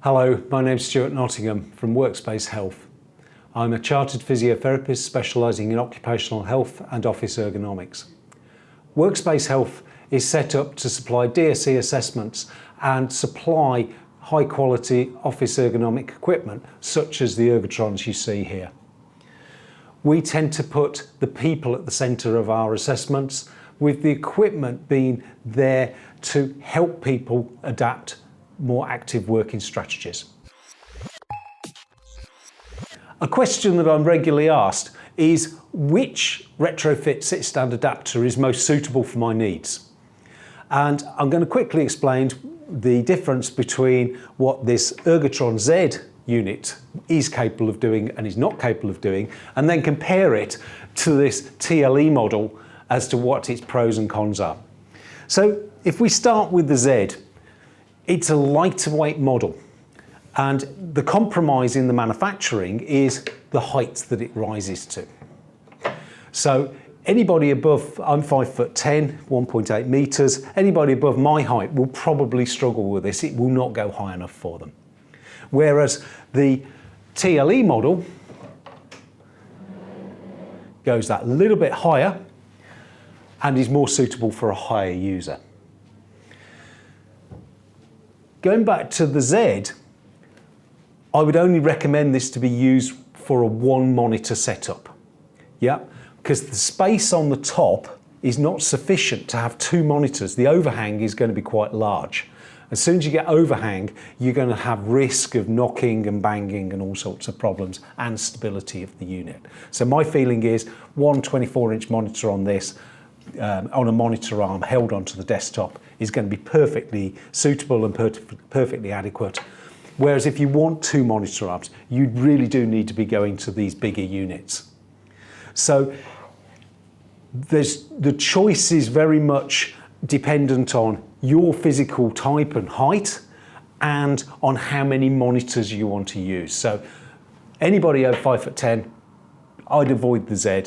Hello, my name's Stuart Nottingham from WorkfitZ. I'm a chartered physiotherapist specialising in occupational health and office ergonomics. WorkfitZ is set up to supply DSE assessments and supply high quality office ergonomic equipment such as the Ergotrons you see here. We tend to put the people at the centre of our assessments, with the equipment being there to help people adapt more active working strategies. A question that I'm regularly asked is which retrofit sit-stand adapter is most suitable for my needs? And I'm going to quickly explain the difference between what this Ergotron Z unit is capable of doing and is not capable of doing, and then compare it to this TLE model as to what its pros and cons are. So if we start with the Z, it's a lightweight model, and the compromise in the manufacturing is the height that it rises to. So anybody above, I'm 5'10", 1.8 meters, anybody above my height will probably struggle with this. It will not go high enough for them. Whereas the TLE model goes that little bit higher and is more suitable for a higher user. Going back to the Z, I would only recommend this to be used for a one monitor setup. Yeah, because the space on the top is not sufficient to have two monitors. The overhang is going to be quite large. As soon as you get overhang, you're going to have risk of knocking and banging and all sorts of problems, and stability of the unit. So my feeling is one 24-inch monitor on this, on a monitor arm held onto the desktop, is going to be perfectly suitable and perfectly adequate. Whereas if you want two monitor arms, you really do need to be going to these bigger units. So the choice is very much dependent on your physical type and height, and on how many monitors you want to use. So anybody over 5'10", I'd avoid the Z.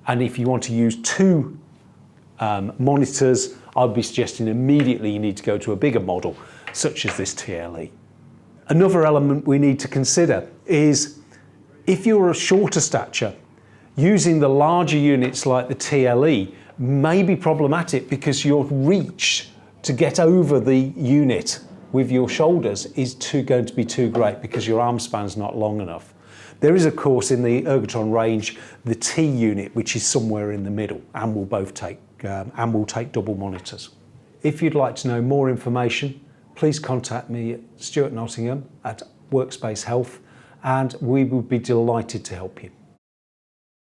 And if you want to use two monitors, I'd be suggesting immediately you need to go to a bigger model, such as this TLE. Another element we need to consider is if you're a shorter stature, using the larger units like the TLE may be problematic, because your reach to get over the unit with your shoulders is going to be too great, because your arm span's not long enough. There is, of course, in the Ergotron range, the T unit, which is somewhere in the middle, and will take double monitors. If you'd like to know more information, please contact me at Stuart Nottingham at WorkfitZ, and we would be delighted to help you.